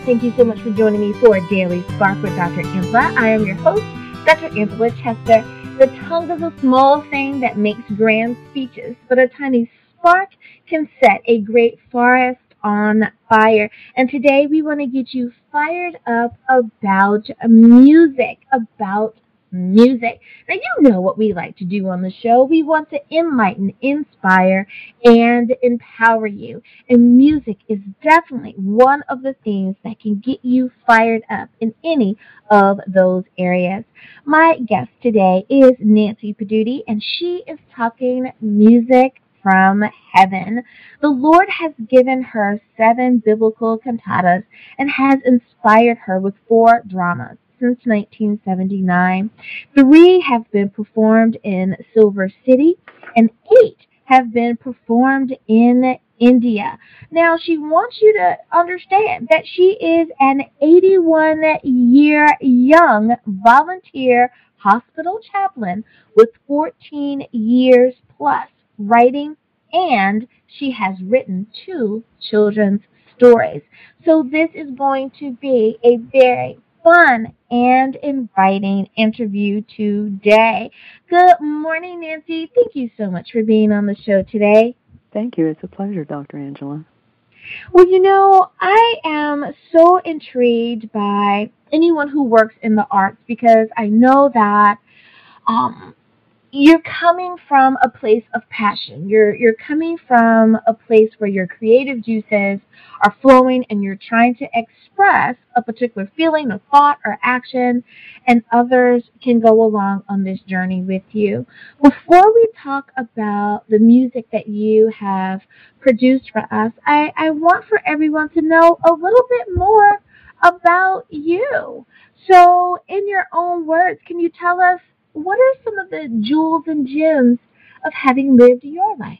Thank you so much for joining me for Daily Spark with Dr. Andrah. I am your host, Dr. Andrah Chester. The tongue is a small thing that makes grand speeches, but a tiny spark can set a great forest on fire. And today we want to get you fired up about music, Now, you know what we like to do on the show. We want to enlighten, inspire, and empower you. And music is definitely one of the things that can get you fired up in any of those areas. My guest today is Nancy-Pidutti, and she is talking music from heaven. The Lord has given her 7 biblical cantatas and has inspired her with 4 dramas since 1979. 3 have been performed in Silver City, and 8 have been performed in India. Now, she wants you to understand that she is an 81-year young volunteer hospital chaplain with 14 years plus writing, and she has written 2 children's stories. So this is going to be a very fun and inviting interview today. Good morning, Nancy. Thank you so much for being on the show today. Thank you. It's a pleasure, Dr. Angela. Well, I am so intrigued by anyone who works in the arts because I know that you're coming from a place of passion. You're coming from a place where your creative juices are flowing and you're trying to express a particular feeling or thought or action, and others can go along on this journey with you. Before we talk about the music that you have produced for us, I want for everyone to know a little bit more about you. So, in your own words, can you tell us what are some of the jewels and gems of having lived your life?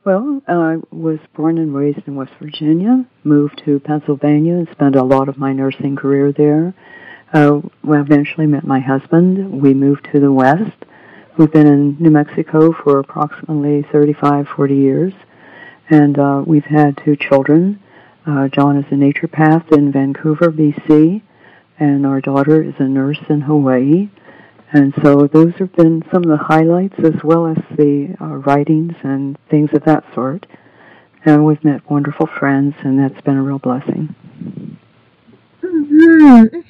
Well, I was born and raised in West Virginia, moved to Pennsylvania and spent a lot of my nursing career there. Eventually met my husband. We moved to the West. We've been in New Mexico for approximately 35, 40 years, and we've had 2 children. John is a naturopath in Vancouver, BC, and our daughter is a nurse in Hawaii. And so those have been some of the highlights, as well as the writings and things of that sort. And we've met wonderful friends, and that's been a real blessing. And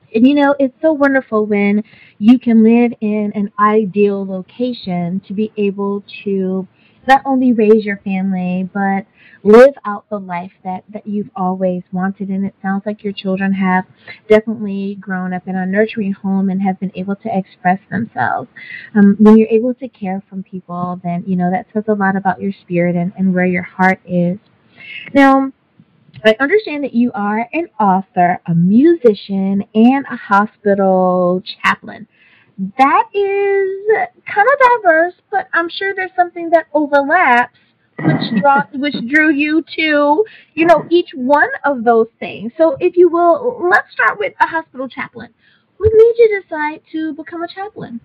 it's so wonderful when you can live in an ideal location to be able to not only raise your family, but live out the life that you've always wanted. And it sounds like your children have definitely grown up in a nurturing home and have been able to express themselves. When you're able to care for people, then, that says a lot about your spirit and where your heart is. Now, I understand that you are an author, a musician, and a hospital chaplain. That is kind of diverse, but I'm sure there's something that overlaps, which drew you to, each one of those things. So if you will, let's start with a hospital chaplain. What made you decide to become a chaplain?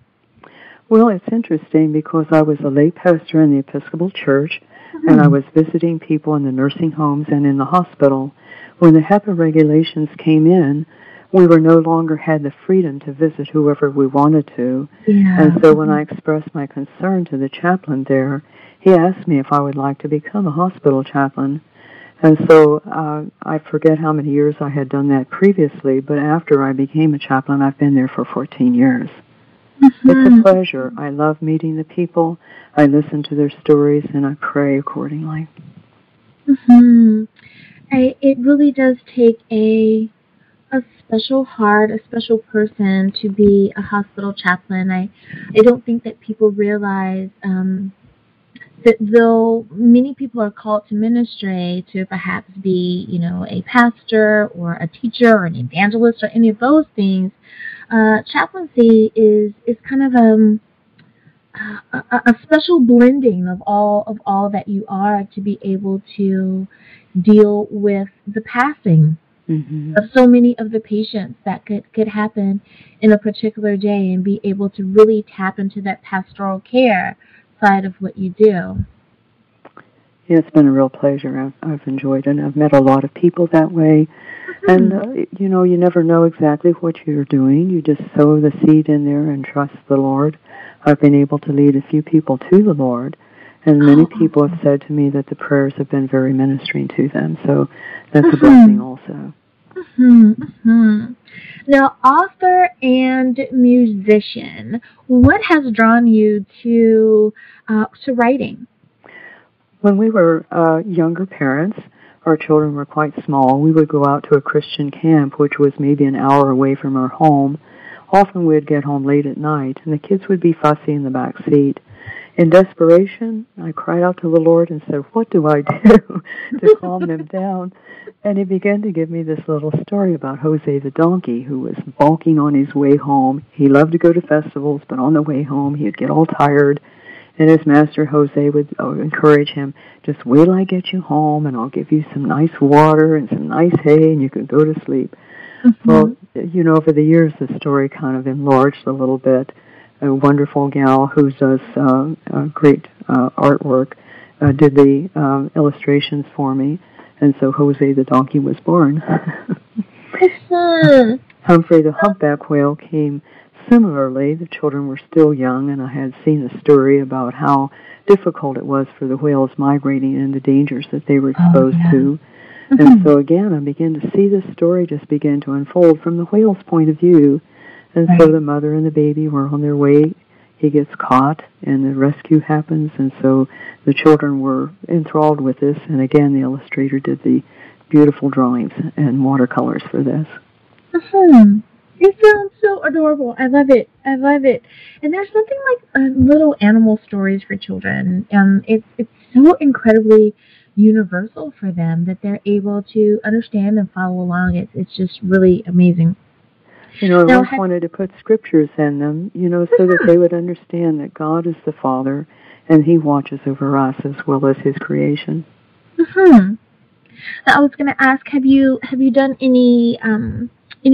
Well, it's interesting because I was a lay pastor in the Episcopal Church, and I was visiting people in the nursing homes and in the hospital. When the HEPA regulations came in, we no longer had the freedom to visit whoever we wanted to. Yeah. And so when I expressed my concern to the chaplain there, he asked me if I would like to become a hospital chaplain. And so I forget how many years I had done that previously, but after I became a chaplain, I've been there for 14 years. It's a pleasure. I love meeting the people. I listen to their stories, and I pray accordingly. It really does take a special heart, a special person to be a hospital chaplain. I don't think that people realize that though many people are called to ministry, to perhaps be, a pastor or a teacher or an evangelist or any of those things, chaplaincy is kind of a special blending of all that you are to be able to deal with the passing of so many of the patients that could happen in a particular day, and be able to really tap into that pastoral care side of what you do. Yeah, it's been a real pleasure. I've enjoyed it. And I've met a lot of people that way. And, you never know exactly what you're doing. You just sow the seed in there and trust the Lord. I've been able to lead a few people to the Lord. And many people have said to me that the prayers have been very ministering to them. So that's a blessing also. Now, author and musician, what has drawn you to writing? When we were younger parents, our children were quite small. We would go out to a Christian camp, which was maybe an hour away from our home. Often we'd get home late at night, and the kids would be fussy in the back seat. In desperation, I cried out to the Lord and said, what do I do to calm them down? And he began to give me this little story about Jose the donkey, who was balking on his way home. He loved to go to festivals, but on the way home he'd get all tired. And his master, Jose, would encourage him, just wait till I get you home, and I'll give you some nice water and some nice hay, and you can go to sleep. Well, over the years, the story kind of enlarged a little bit. A wonderful gal who does great artwork did the illustrations for me, and so Jose the donkey was born. Humphrey the humpback whale came similarly. The children were still young, and I had seen a story about how difficult it was for the whales migrating and the dangers that they were exposed to. And so again, I began to see this story just begin to unfold from the whale's point of view. And so the mother and the baby were on their way. He gets caught, and the rescue happens, and so the children were enthralled with this. And again, the illustrator did the beautiful drawings and watercolors for this. It sounds so adorable. I love it. I love it. And there's something like little animal stories for children. It's so incredibly universal for them that they're able to understand and follow along. It's just really amazing. I once wanted to put scriptures in them, so that they would understand that God is the Father, and He watches over us as well as His creation. I was going to ask, have you done any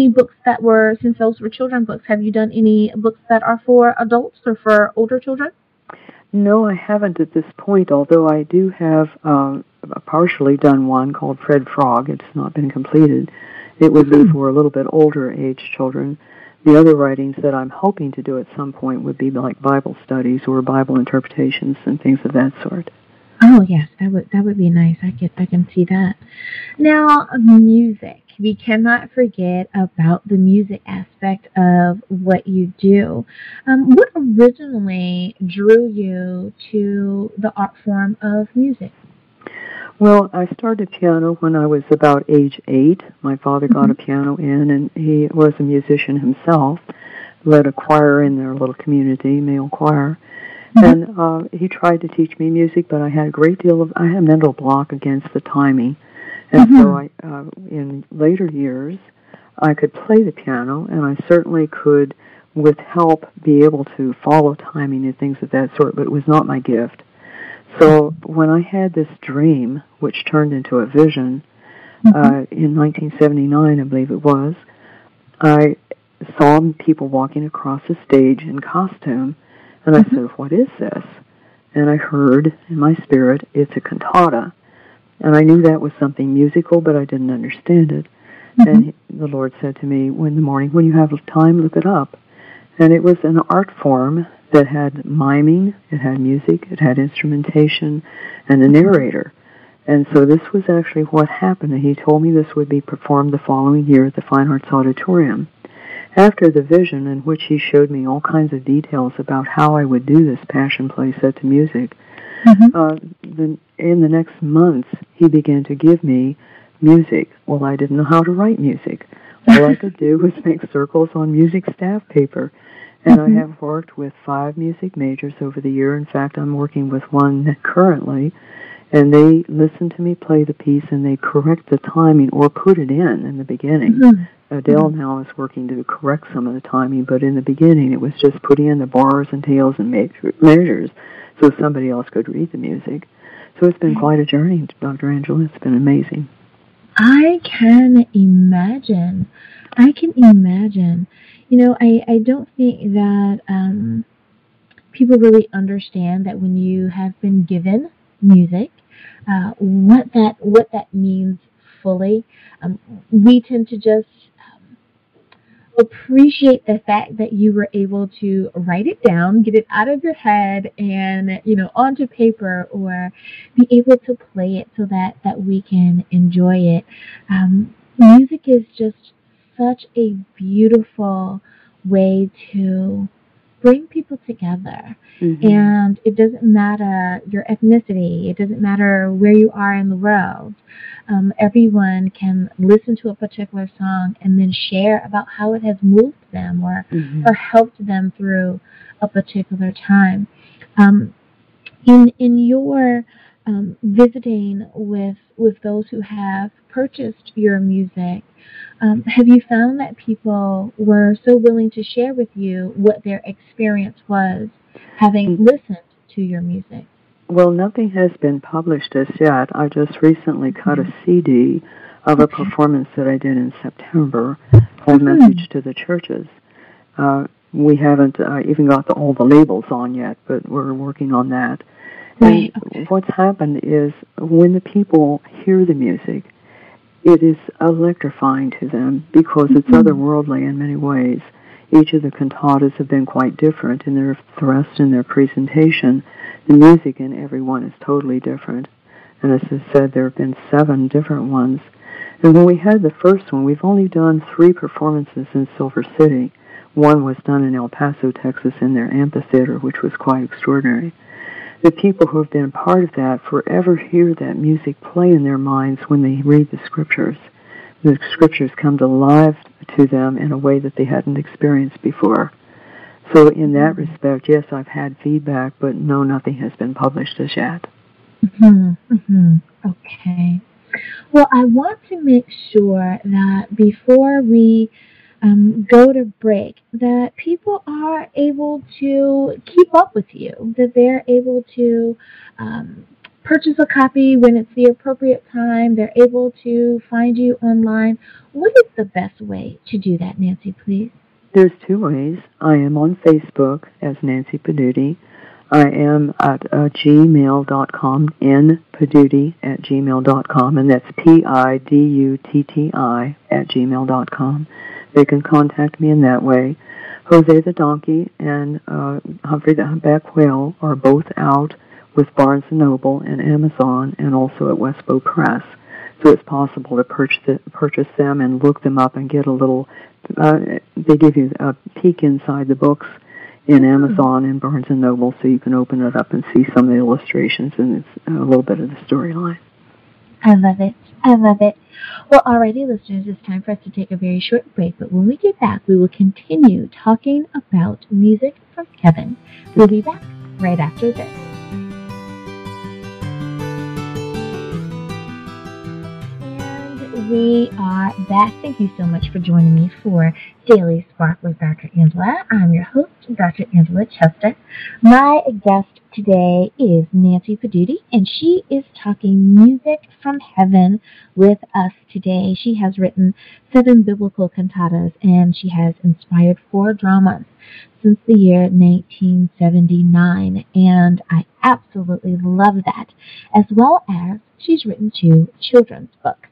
books that were, since those were children books, have you done any books that are for adults or for older children? No, I haven't at this point, although I do have partially done one called Fred Frog. It's not been completed. It would be for a little bit older age children. The other writings that I'm hoping to do at some point would be like Bible studies or Bible interpretations and things of that sort. Oh yes, that would be nice. I can see that. Now, music. We cannot forget about the music aspect of what you do. What originally drew you to the art form of music? Well, I started piano when I was about age 8. My father got a piano in, and he was a musician himself, led a choir in their little community, male choir. And he tried to teach me music, but I had I had a mental block against the timing. And so in later years, I could play the piano, and I certainly could, with help, be able to follow timing and things of that sort, but it was not my gift. So when I had this dream, which turned into a vision, in 1979, I believe it was, I saw people walking across the stage in costume, and I said, what is this? And I heard in my spirit, it's a cantata. And I knew that was something musical, but I didn't understand it. And the Lord said to me, in the morning, when you have time, look it up. And it was an art form that had miming, it had music, it had instrumentation, and a narrator. And so this was actually what happened. And he told me this would be performed the following year at the Fine Arts Auditorium. After the vision, in which he showed me all kinds of details about how I would do this passion play set to music, in the next months, he began to give me music. Well, I didn't know how to write music. All I could do was make circles on music staff paper. And I have worked with 5 music majors over the year. In fact, I'm working with one currently. And they listen to me play the piece, and they correct the timing or put it in the beginning. Adele now is working to correct some of the timing, but in the beginning it was just putting in the bars and tails and measures so somebody else could read the music. So it's been quite a journey, Dr. Angela. It's been amazing. I can imagine. I don't think that people really understand that when you have been given music, what that means fully. We tend to just appreciate the fact that you were able to write it down, get it out of your head, and onto paper, or be able to play it so that we can enjoy it. Music is just such a beautiful way to bring people together. Mm-hmm. And it doesn't matter your ethnicity, it doesn't matter where you are in the world. Everyone can listen to a particular song and then share about how it has moved them, or helped them through a particular time. In your visiting with those who have purchased your music, have you found that people were so willing to share with you what their experience was having listened to your music? Well, nothing has been published as yet. I just recently cut a CD of a performance that I did in September, a message to the churches. We haven't even got all the labels on yet, but we're working on that. Right. And what's happened is when the people hear the music, it is electrifying to them because it's otherworldly in many ways. Each of the cantatas have been quite different in their thrust and their presentation. The music in every one is totally different. And as I said, there have been 7 different ones. And when we had the first one, we've only done 3 performances in Silver City. One was done in El Paso, Texas, in their amphitheater, which was quite extraordinary. The people who have been part of that forever hear that music play in their minds when they read the scriptures. The scriptures come to life to them in a way that they hadn't experienced before. So in that respect, yes, I've had feedback, but no, nothing has been published as yet. Okay. Well, I want to make sure that before we go to break, that people are able to keep up with you, that they're able to purchase a copy when it's the appropriate time, they're able to find you online. What is the best way to do that, Nancy, please? There's 2 ways. I am on Facebook as nancy-pidutti. I am at gmail.com, npidutti@gmail.com, and that's PIDUTTI @gmail.com. They can contact me in that way. Jose the Donkey and Humphrey the Humpback Whale are both out with Barnes & Noble and Amazon, and also at Westbow Press. So it's possible to purchase them and look them up and get a little, they give you a peek inside the books in Amazon and Barnes & Noble, so you can open it up and see some of the illustrations and a little bit of the storyline. I love it. I love it. Well, alrighty, listeners, it's time for us to take a very short break, but when we get back, we will continue talking about music from heaven. We'll be back right after this. We are back. Thank you so much for joining me for Daily Spark with Dr. Angela. I'm your host, Dr. Angela Chester. My guest today is Nancy Pidutti, and she is talking music from heaven with us today. She has written 7 biblical cantatas, and she has inspired 4 dramas since the year 1979, and I absolutely love that, as well as she's written 2 children's books.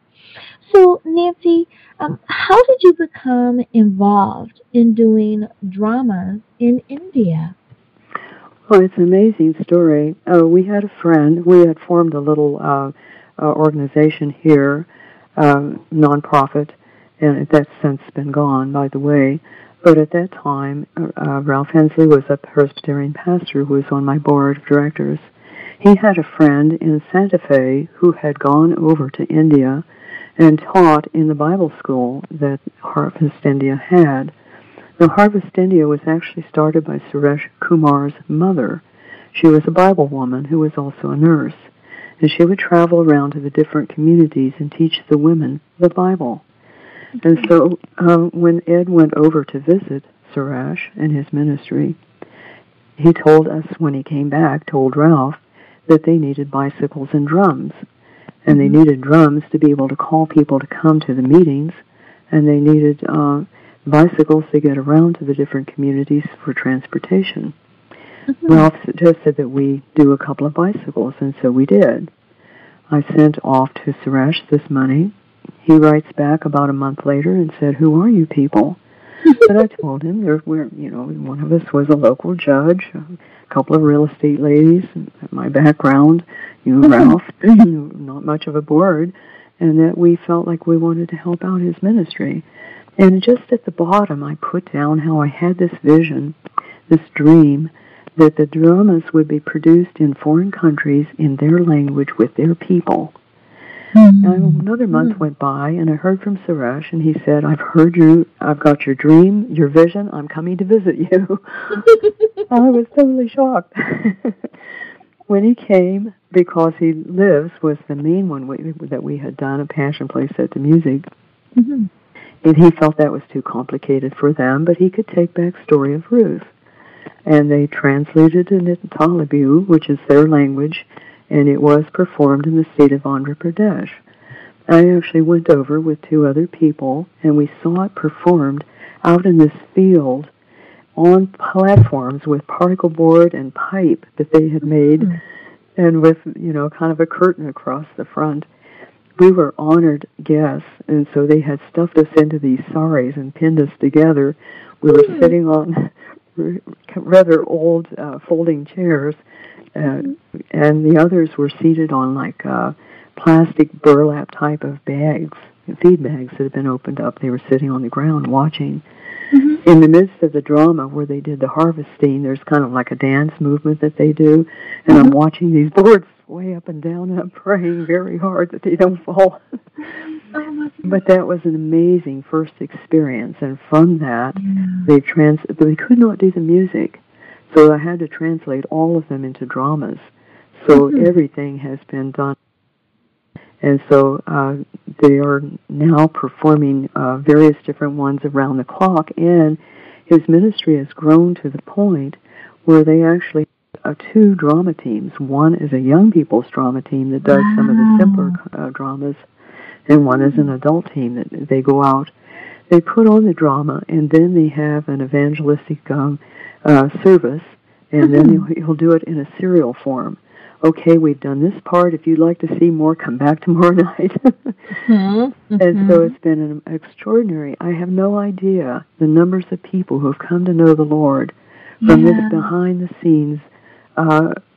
So, Nancy, how did you become involved in doing dramas in India? Well, it's an amazing story. We had a friend. We had formed a little organization here, nonprofit, and that's since been gone, by the way. But at that time, Ralph Hensley was a Presbyterian pastor who was on my board of directors. He had a friend in Santa Fe who had gone over to India and taught in the Bible school that Harvest India had. Now, Harvest India was actually started by Suresh Kumar's mother. She was a Bible woman who was also a nurse, and she would travel around to the different communities and teach the women the Bible. And so when Ed went over to visit Suresh and his ministry, he told us when he came back, told Ralph, that they needed bicycles and drums. And they needed drums to be able to call people to come to the meetings, and they needed bicycles to get around to the different communities for transportation. Ralph suggested that we do a couple of bicycles, and so we did. I sent off to Suresh this money. He writes back about a month later and said, "Who are you people?" But I told him one of us was a local judge, a couple of real estate ladies, my background, Ralph, not much of a board, and that we felt like we wanted to help out his ministry. And just at the bottom, I put down how I had this vision, this dream, that the dramas would be produced in foreign countries in their language with their people. Now, another month went by, and I heard from Suresh, and he said, I've got your dream, your vision, I'm coming to visit you. I was totally shocked. When he came, because he lives, was the main one that we had done, a passion play set to music, and he felt that was too complicated for them, but he could take back Story of Ruth. And they translated it into Telugu, which is their language, and it was performed in the state of Andrah Pradesh. I actually went over with 2 other people, and we saw it performed out in this field on platforms with particle board and pipe that they had made, and with, kind of a curtain across the front. We were honored guests, and so they had stuffed us into these saris and pinned us together. We were sitting on rather old folding chairs, and the others were seated on like plastic burlap type of bags, feed bags that had been opened up. They were sitting on the ground watching. In the midst of the drama where they did the harvesting, there's kind of like a dance movement that they do, and I'm watching these boards sway up and down, and I'm praying very hard that they don't fall. But that was an amazing first experience, and from that, they could not do the music, so I had to translate all of them into dramas. So everything has been done. And so they are now performing various different ones around the clock, and his ministry has grown to the point where they actually have 2 drama teams. One is a young people's drama team that does some of the simpler dramas, and one is an adult team that they go out. They put on the drama, and then they have an evangelistic service, and then he'll do it in a serial form. Okay, we've done this part. If you'd like to see more, come back tomorrow night. And so it's been an extraordinary. I have no idea the numbers of people who have come to know the Lord from this behind the scenes.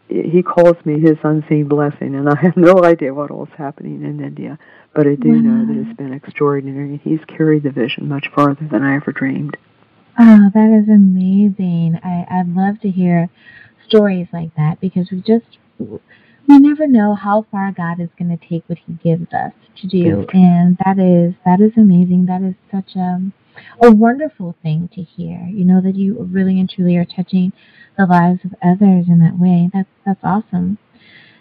He calls me his unseen blessing, and I have no idea what all is happening in India, but I do know that it's been extraordinary. He's carried the vision much farther than I ever dreamed. Oh, that is amazing. I'd love to hear stories like that, because we never know how far God is going to take what He gives us to do, and that is amazing. That is such a wonderful thing to hear. That you really and truly are touching the lives of others in that way. That's awesome.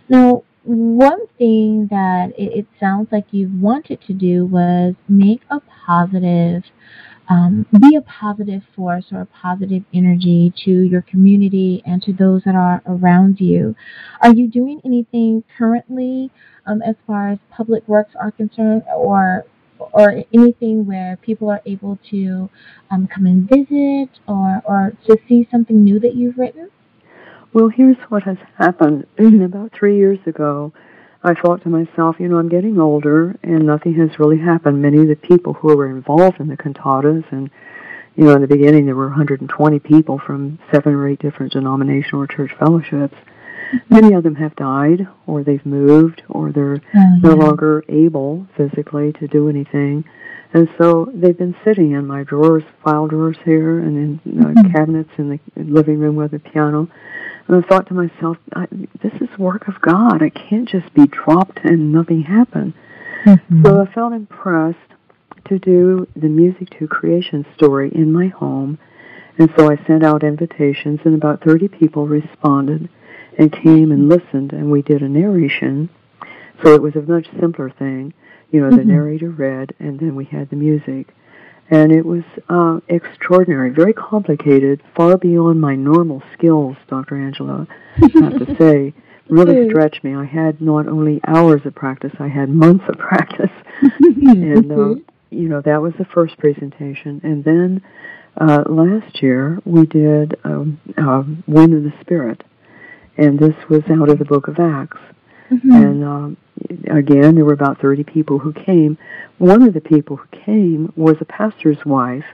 Now, one thing that it sounds like you wanted to do was make a positive. Be a positive force or a positive energy to your community and to those that are around you. Are you doing anything currently as far as public works are concerned, or anything where people are able to come and visit or to see something new that you've written? Well, here's what has happened. About 3 years ago, I thought to myself, I'm getting older, and nothing has really happened. Many of the people who were involved in the cantatas, and, in the beginning there were 120 people from 7 or 8 different denominational or church fellowships. Many of them have died, or they've moved, or they're no longer able physically to do anything. And so they've been sitting in my drawers, file drawers here, and in cabinets in the living room with the piano. And I thought to myself, this is work of God. It can't just be dropped and nothing happen. So I felt impressed to do the Music to Creation story in my home. And so I sent out invitations, and about 30 people responded and came and listened, and we did a narration. So it was a much simpler thing. The narrator read, and then we had the music. And it was extraordinary, very complicated, far beyond my normal skills, Dr. Angela, I have to say. Really stretched me. I had not only hours of practice, I had months of practice. And, that was the first presentation. And then last year, we did Wind of the Spirit. And this was out of the book of Acts. And again, there were about 30 people who came. One of the people who came was a pastor's wife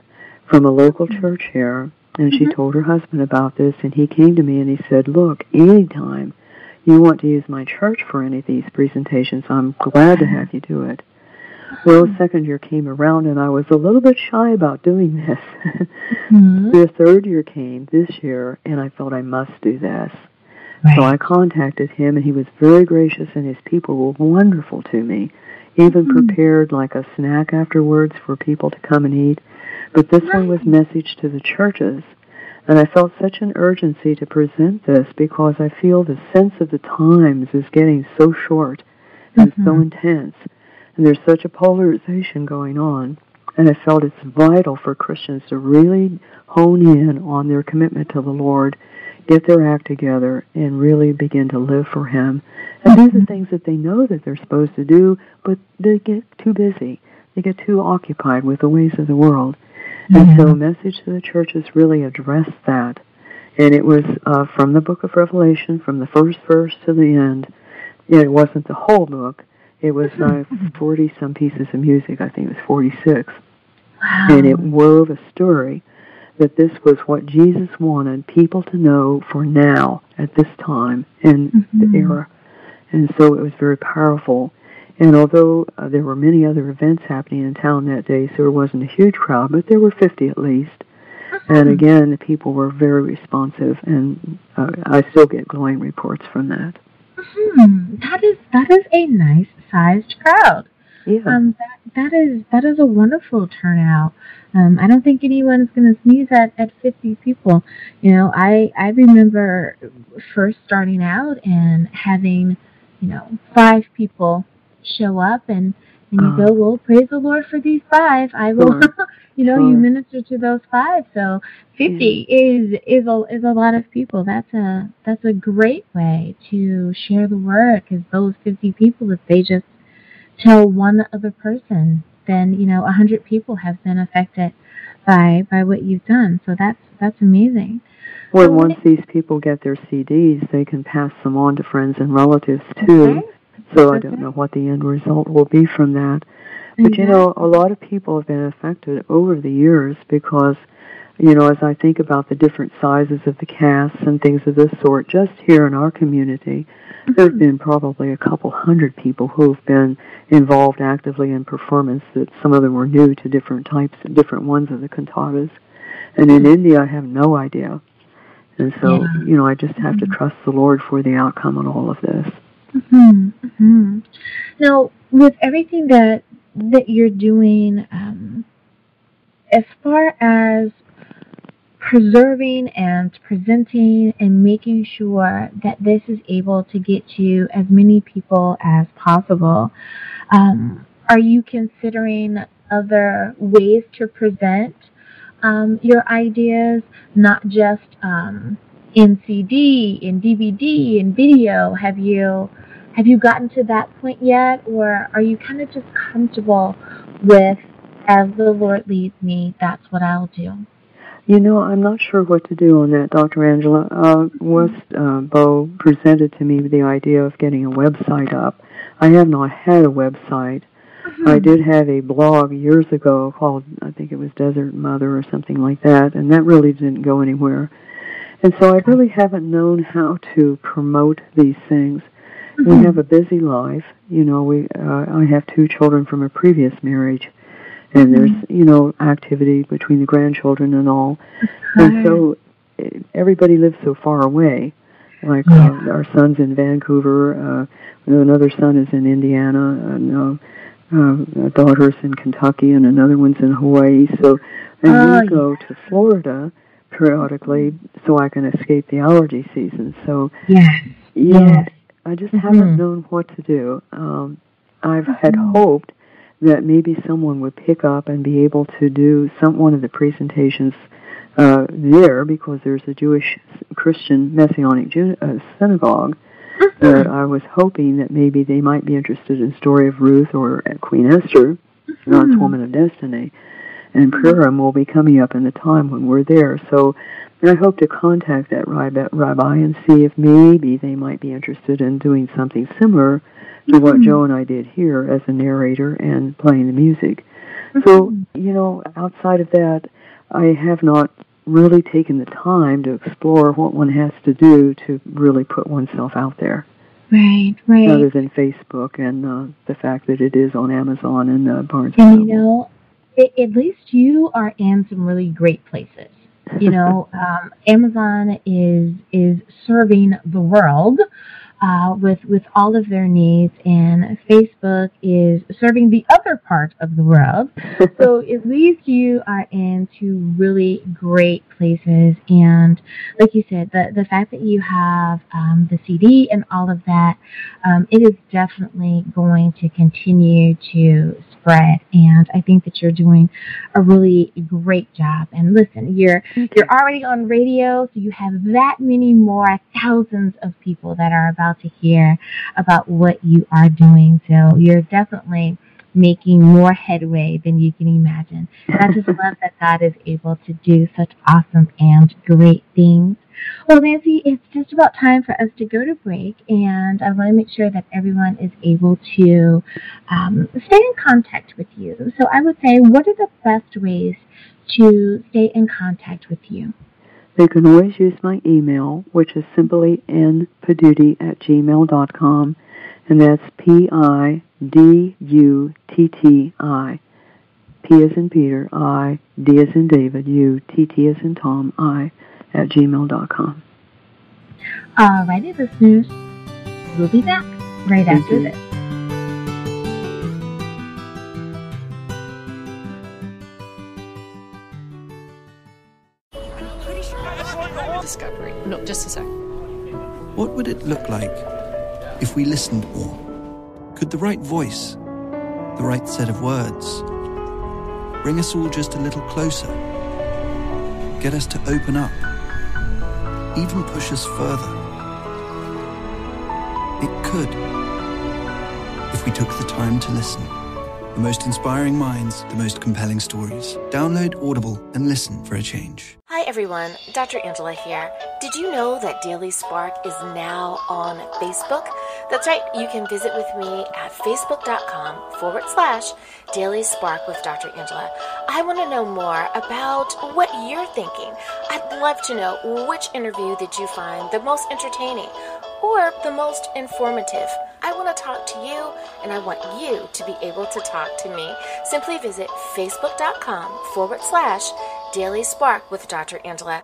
from a local church here, and she told her husband about this, and he came to me and he said, look, anytime you want to use my church for any of these presentations, I'm glad to have you do it. Well, the second year came around, and I was a little bit shy about doing this. The third year came this year, and I felt I must do this. So I contacted him, and he was very gracious, and his people were wonderful to me. Even prepared like a snack afterwards for people to come and eat. But this one was message to the churches, and I felt such an urgency to present this because I feel the sense of the times is getting so short and so intense, and there's such a polarization going on, and I felt it's vital for Christians to really hone in on their commitment to the Lord, get their act together, and really begin to live for Him, and do the things that they know that they're supposed to do, but they get too busy. They get too occupied with the ways of the world. And so Message to the Churches really addressed that. And it was from the book of Revelation, from the first verse to the end. It wasn't the whole book. It was 40-some pieces of music. I think it was 46. Wow. And it wove a story that this was what Jesus wanted people to know for now, at this time, in the era. And so it was very powerful. And although there were many other events happening in town that day, so there wasn't a huge crowd, but there were 50 at least. And again, the people were very responsive, and I still get glowing reports from that. That is a nice-sized crowd. Yeah. That is a wonderful turnout. I don't think anyone's going to sneeze at 50 people. You know, I remember first starting out and having, 5 people show up, and you go, well, praise the Lord for these 5. I will, you minister to those 5. So 50 is a lot of people. That's a great way to share the word, because those 50 people, if they just tell one other person, then 100 people have been affected by what you've done. So that's amazing. Well, once these people get their CDs, they can pass them on to friends and relatives too. So I don't know what the end result will be from that. But a lot of people have been affected over the years because, as I think about the different sizes of the casts and things of this sort, just here in our community, there have been probably a couple hundred people who have been involved actively in performance, that some of them were new to different different ones of the cantatas. And in India, I have no idea. And so, I just have to trust the Lord for the outcome on all of this. Now, with everything that you're doing, as far as preserving and presenting and making sure that this is able to get to as many people as possible, are you considering other ways to present your ideas, not just in CD, in DVD, in video? Have you gotten to that point yet, or are you kind of just comfortable with, as the Lord leads me, that's what I'll do? I'm not sure what to do on that, Dr. Angela. Bo presented to me the idea of getting a website up. I have not had a website. I did have a blog years ago called, I think it was Desert Mother or something like that, and that really didn't go anywhere. And so I really haven't known how to promote these things. We have a busy life. I have 2 children from a previous marriage, and there's, activity between the grandchildren and all. And so everybody lives so far away. Like our son's in Vancouver, another son is in Indiana, and a daughter's in Kentucky, and another one's in Hawaii. So, and we go to Florida periodically so I can escape the allergy season. So, I just haven't known what to do. I've had hoped that maybe someone would pick up and be able to do one of the presentations there, because there's a Jewish Christian Messianic synagogue that I was hoping that maybe they might be interested in the story of Ruth or Queen Esther, God's Woman of Destiny. and Purim will be coming up in the time when we're there. So I hope to contact that rabbi and see if maybe they might be interested in doing something similar to what Joe and I did here as a narrator and playing the music. So, outside of that, I have not really taken the time to explore what one has to do to really put oneself out there. Right. Other than Facebook and the fact that it is on Amazon and Barnes & And Noble. at least you are in some really great places. Amazon is serving the world with all of their needs, and Facebook is serving the other part of the world. So at least you are in two really great places. And like you said, the fact that you have the CD and all of that, it is definitely going to continue to spread. And I think that you're doing a really great job. And listen, you're already on radio, so you have that many more thousands of people that are about to hear about what you are doing. So you're definitely making more headway than you can imagine. And I just love that God is able to do such awesome and great things. Well, Nancy, it's just about time for us to go to break, and I want to make sure that everyone is able to stay in contact with you. So I would say, what are the best ways to stay in contact with you? They can always use my email, which is simply npidutti@gmail.com, and that's Pidutti, P as in Peter, I, D as in David, U, T as in Tom, I, @gmail.com. All righty, listeners, we'll be back right after this. Discovery. No, just a sec. What would it look like if we listened more? Could the right voice, the right set of words, bring us all just a little closer? Get us to open up, even push us further? It could, if we took the time to listen. The most inspiring minds, the most compelling stories. Download Audible and listen for a change. Hi everyone, Dr. Angela here. Did you know that Daily Spark is now on Facebook? That's right, you can visit with me at facebook.com/Daily Spark with Dr. Angela. I want to know more about what you're thinking. I'd love to know which interview did you find the most entertaining or the most informative. I want to talk to you, and I want you to be able to talk to me. Simply visit facebook.com/Daily Spark with Dr. Angela.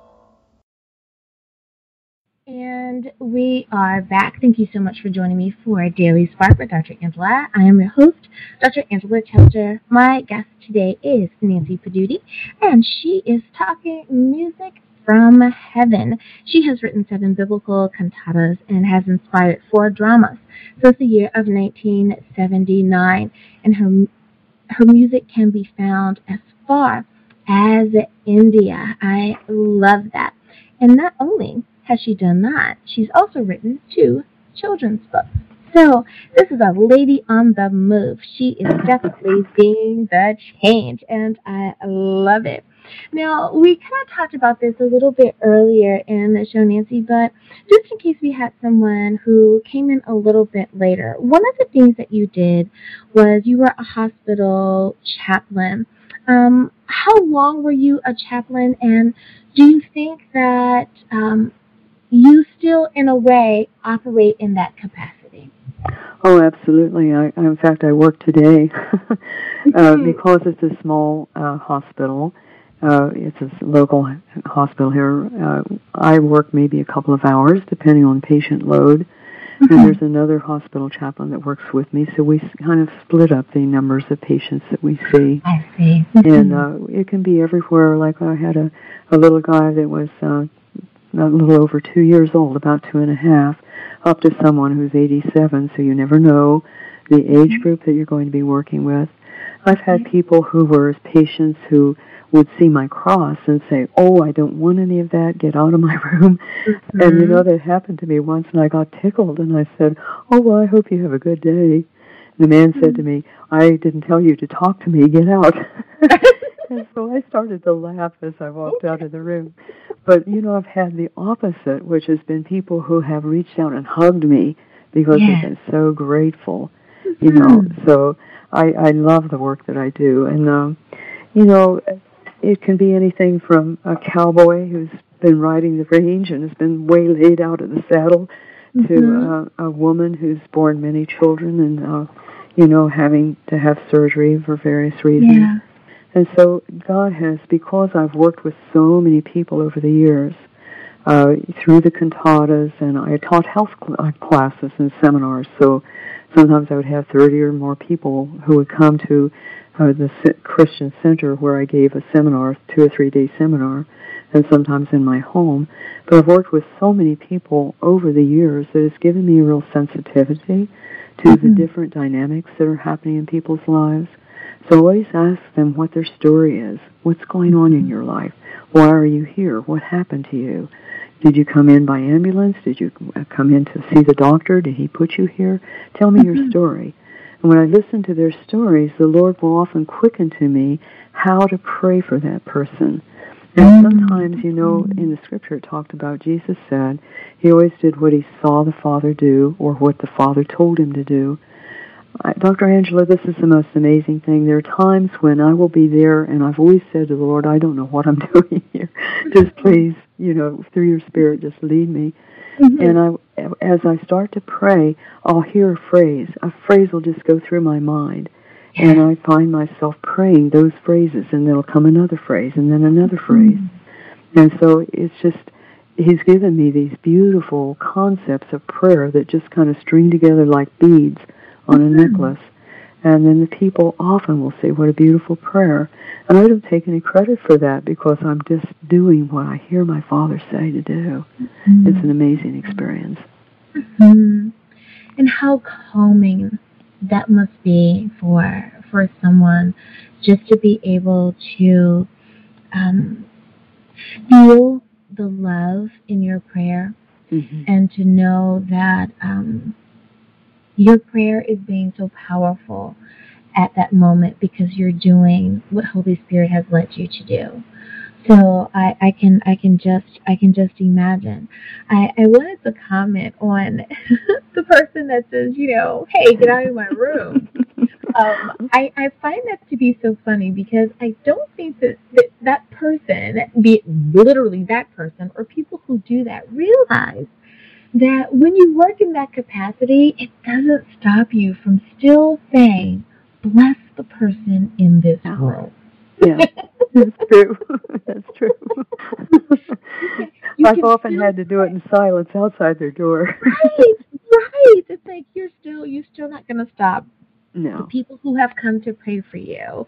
And we are back. Thank you so much for joining me for Daily Spark with Dr. Angela. I am your host, Dr. Angela Chester. My guest today is Nancy-Pidutti, and she is talking music from heaven. She has written 7 biblical cantatas and has inspired 4 dramas since the year of 1979. And her music can be found as far as India. I love that. And not only has she done that, she's also written 2 children's books. So this is a lady on the move. She is definitely seeing the change, and I love it. Now, we kind of talked about this a little bit earlier in the show, Nancy, but just in case we had someone who came in a little bit later, one of the things that you did was you were a hospital chaplain. How long were you a chaplain, and do you think that you still, in a way, operate in that capacity? Oh, absolutely. In fact, I work today because it's a small hospital. It's a local hospital here. I work maybe a couple of hours, depending on patient load. And there's another hospital chaplain that works with me, so we kind of split up the numbers of patients that we see. I see. And it can be everywhere. Like I had a little guy that was a little over 2 years old, about 2.5, up to someone who's 87, so you never know the age group that you're going to be working with. I've had people who were patients who would see my cross and say, "Oh, I don't want any of that, get out of my room." And that happened to me once, and I got tickled, and I said, "Oh, well, I hope you have a good day." And the man said to me, "I didn't tell you to talk to me, get out." And so I started to laugh as I walked out of the room. But, I've had the opposite, which has been people who have reached out and hugged me because they've been so grateful, So I love the work that I do. And, it can be anything from a cowboy who's been riding the range and has been waylaid out of the saddle to a woman who's borne many children and, having to have surgery for various reasons. Yeah. And so God has, because I've worked with so many people over the years, through the cantatas, and I taught health classes and seminars, so sometimes I would have 30 or more people who would come to the Christian Center where I gave a seminar, 2 or 3 day seminar, and sometimes in my home. But I've worked with so many people over the years that it's given me a real sensitivity to the different dynamics that are happening in people's lives. So I always ask them what their story is. What's going on in your life? Why are you here? What happened to you? Did you come in by ambulance? Did you come in to see the doctor? Did he put you here? Tell me your story. And when I listen to their stories, the Lord will often quicken to me how to pray for that person. And sometimes, in the Scripture it talked about, Jesus said, he always did what he saw the Father do or what the Father told him to do. Dr. Angela, this is the most amazing thing. There are times when I will be there, and I've always said to the Lord, I don't know what I'm doing here. Just please, through your Spirit, just lead me. And as I start to pray, I'll hear a phrase. A phrase will just go through my mind. And I find myself praying those phrases, and there'll come another phrase, and then another phrase. And so it's just, he's given me these beautiful concepts of prayer that just kind of string together like beads on a necklace. And then the people often will say, what a beautiful prayer. And I don't take any credit for that because I'm just doing what I hear my Father say to do. It's an amazing experience. And how calming that must be for someone just to be able to feel the love in your prayer and to know that your prayer is being so powerful at that moment because you're doing what Holy Spirit has led you to do. So I can just imagine. I wanted to comment on the person that says, hey, get out of my room. I find that to be so funny because I don't think that person, be it literally that person or people who do that, realize that when you work in that capacity, it doesn't stop you from still saying, bless the person in this room. Yeah, that's true. That's true. I've often had to do it in silence outside their door. Right. It's like you're still not going to stop. No. The people who have come to pray for you,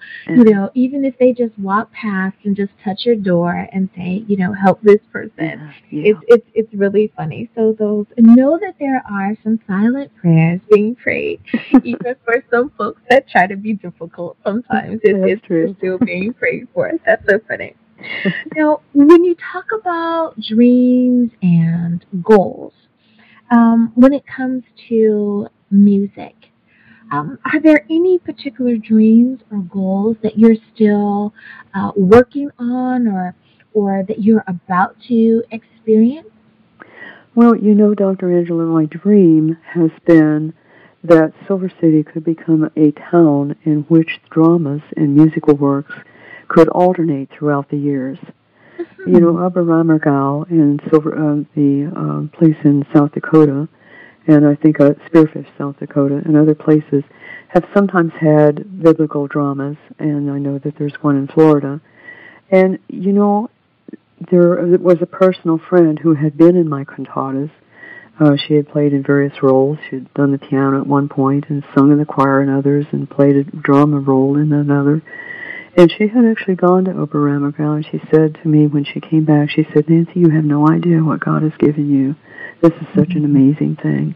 even if they just walk past and just touch your door and say, help this person, it's really funny. So know that there are some silent prayers being prayed, even for some folks that try to be difficult. Sometimes it's still being prayed for. That's so funny. Now, when you talk about dreams and goals, when it comes to music, are there any particular dreams or goals that you're still working on or that you're about to experience? Well, Dr. Angela, my dream has been that Silver City could become a town in which dramas and musical works could alternate throughout the years. Aberammergau and the place in South Dakota, and I think Spearfish, South Dakota, and other places have sometimes had biblical dramas, and I know that there's one in Florida. And, there was a personal friend who had been in my cantatas. She had played in various roles. She had done the piano at one point and sung in the choir in others and played a drama role in another. And she had actually gone to Oberammergau, and she said to me when she came back, she said, Nancy, you have no idea what God has given you. This is such an amazing thing.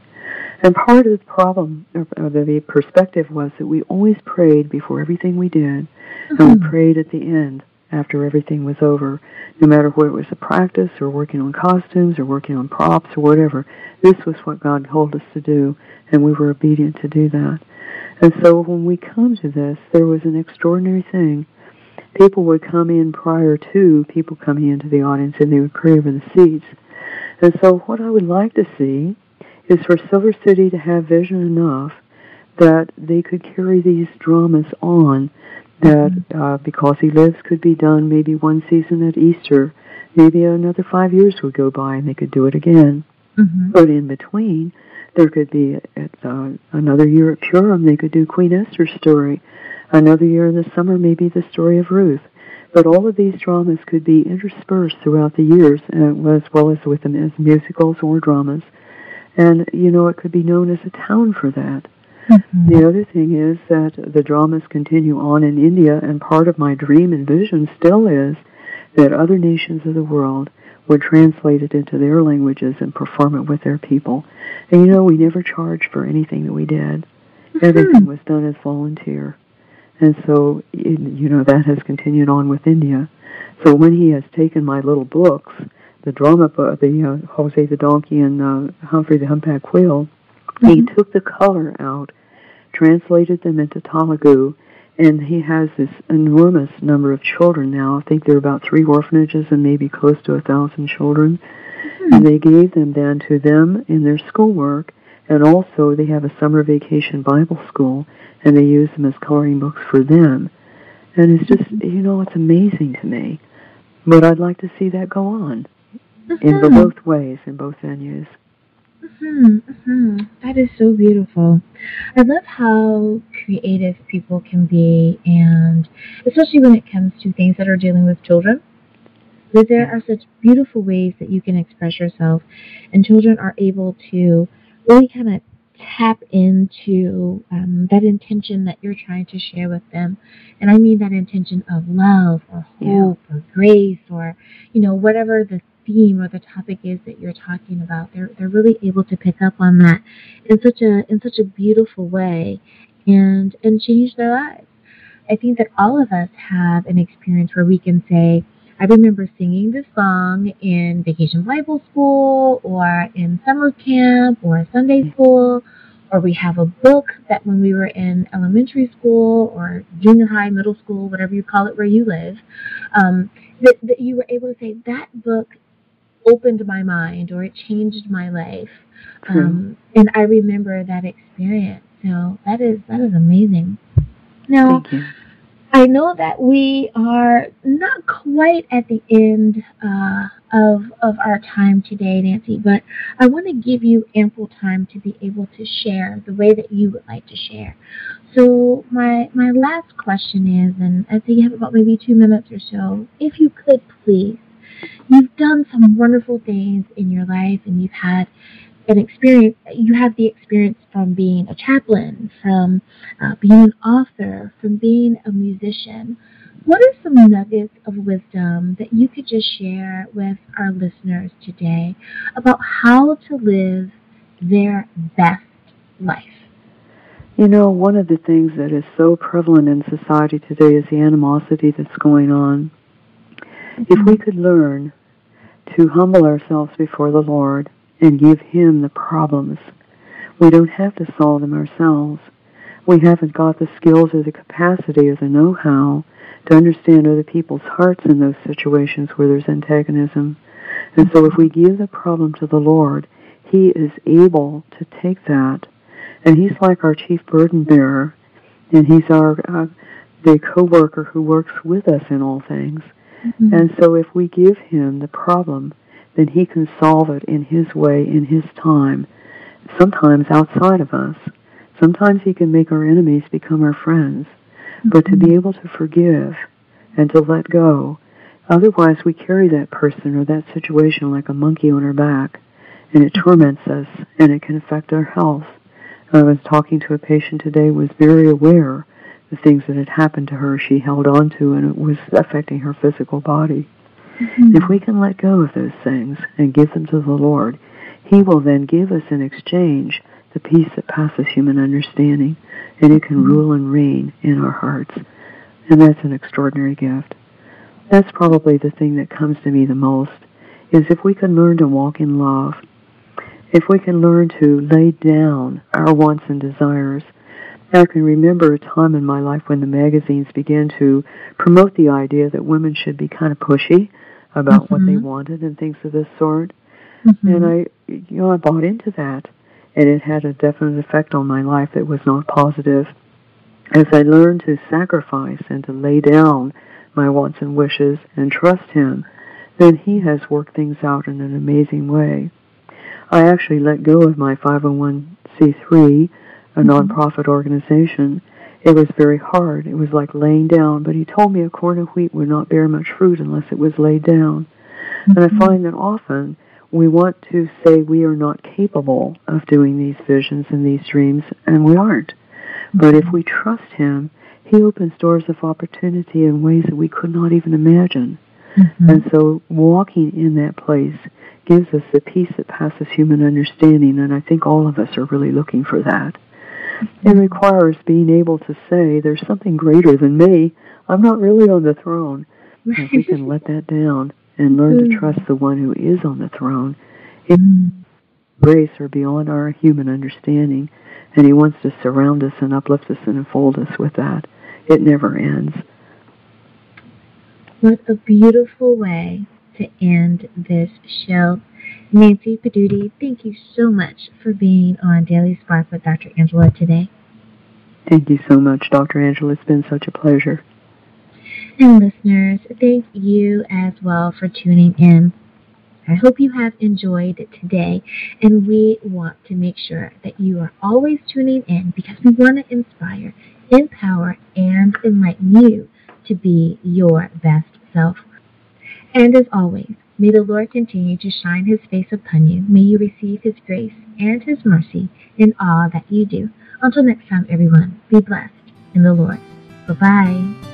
And part of the problem, or the perspective, was that we always prayed before everything we did, and we prayed at the end after everything was over, no matter whether it was a practice or working on costumes or working on props or whatever. This was what God told us to do, and we were obedient to do that. And so when we come to this, there was an extraordinary thing people would come in prior to people coming into the audience, and they would pray over the seats. And so what I would like to see is for Silver City to have vision enough that they could carry these dramas on, that Because He Lives could be done maybe one season at Easter, maybe another 5 years would go by and they could do it again. Mm-hmm. But in between, there could be another year at Purim, they could do Queen Esther's story. Another year in the summer, maybe the story of Ruth. But all of these dramas could be interspersed throughout the years, as well as with them as musicals or dramas. And, it could be known as a town for that. Mm-hmm. The other thing is that the dramas continue on in India, and part of my dream and vision still is that other nations of the world would translate it into their languages and perform it with their people. And, we never charged for anything that we did. Mm-hmm. Everything was done as volunteer. And so, that has continued on with India. So when he has taken my little books, the drama book, the Jose the Donkey and Humphrey the Humpback Whale, mm-hmm. he took the color out, translated them into Telugu, and he has this enormous number of children now. I think there are about 3 orphanages and maybe close to 1,000 children. Mm-hmm. And they gave them then to them in their schoolwork, and also they have a summer vacation Bible school, and they use them as coloring books for them. And it's just, it's amazing to me. But I'd like to see that go on in both ways, in both venues. Mm-hmm. Mm-hmm. That is so beautiful. I love how creative people can be, and especially when it comes to things that are dealing with children. That there are such beautiful ways that you can express yourself, and children are able to really kind of tap into that intention that you're trying to share with them. And I mean that intention of love or hope or grace or, whatever the theme or the topic is that you're talking about. They're really able to pick up on that in such a beautiful way and change their lives. I think that all of us have an experience where we can say, I remember singing this song in Vacation Bible School or in summer camp or Sunday school, or we have a book that when we were in elementary school or junior high, middle school, whatever you call it where you live, that you were able to say, that book opened my mind or it changed my life. And I remember that experience. So that is amazing. Now, thank you. I know that we are not quite at the end of our time today, Nancy, but I want to give you ample time to be able to share the way that you would like to share. So my last question is, and I think you have about maybe 2 minutes or so, if you could please, you've done some wonderful things in your life, and you've had an experience. You have the experience from being a chaplain, from being an author, from being a musician. What are some nuggets of wisdom that you could just share with our listeners today about how to live their best life? One of the things that is so prevalent in society today is the animosity that's going on. Mm-hmm. If we could learn to humble ourselves before the Lord and give Him the problems, we don't have to solve them ourselves. We haven't got the skills or the capacity or the know-how to understand other people's hearts in those situations where there's antagonism. And so if we give the problem to the Lord, He is able to take that, and He's like our chief burden bearer, and He's the co-worker who works with us in all things. Mm-hmm. And so if we give Him the problem, then He can solve it in His way, in His time, sometimes outside of us. Sometimes He can make our enemies become our friends. Mm-hmm. But to be able to forgive and to let go, otherwise we carry that person or that situation like a monkey on our back, and it torments us, and it can affect our health. I was talking to a patient today who was very aware of things that had happened to her she held on to, and it was affecting her physical body. Mm-hmm. If we can let go of those things and give them to the Lord, He will then give us in exchange the peace that passes human understanding, and it can rule and reign in our hearts. And that's an extraordinary gift. That's probably the thing that comes to me the most, is if we can learn to walk in love, if we can learn to lay down our wants and desires, I can remember a time in my life when the magazines began to promote the idea that women should be kind of pushy about what they wanted and things of this sort. And I bought into that, and it had a definite effect on my life that was not positive. As I learned to sacrifice and to lay down my wants and wishes and trust Him, then He has worked things out in an amazing way. I actually let go of my 501c3, a nonprofit organization. It was very hard. It was like laying down, but He told me a corn of wheat would not bear much fruit unless it was laid down. And I find that often we want to say we are not capable of doing these visions and these dreams, and we aren't. But if we trust Him, He opens doors of opportunity in ways that we could not even imagine. And so walking in that place gives us the peace that passes human understanding, and I think all of us are really looking for that. It requires being able to say, there's something greater than me. I'm not really on the throne. If we can let that down and learn to trust the one who is on the throne, His grace are beyond our human understanding, and He wants to surround us and uplift us and enfold us with that. It never ends. What a beautiful way to end this show. Nancy-Pidutti, thank you so much for being on Daily Spark with Dr. Andrah today. Thank you so much, Dr. Andrah. It's been such a pleasure. And listeners, thank you as well for tuning in. I hope you have enjoyed today, and we want to make sure that you are always tuning in because we want to inspire, empower, and enlighten you to be your best self. And as always, may the Lord continue to shine His face upon you. May you receive His grace and His mercy in all that you do. Until next time, everyone, be blessed in the Lord. Bye-bye.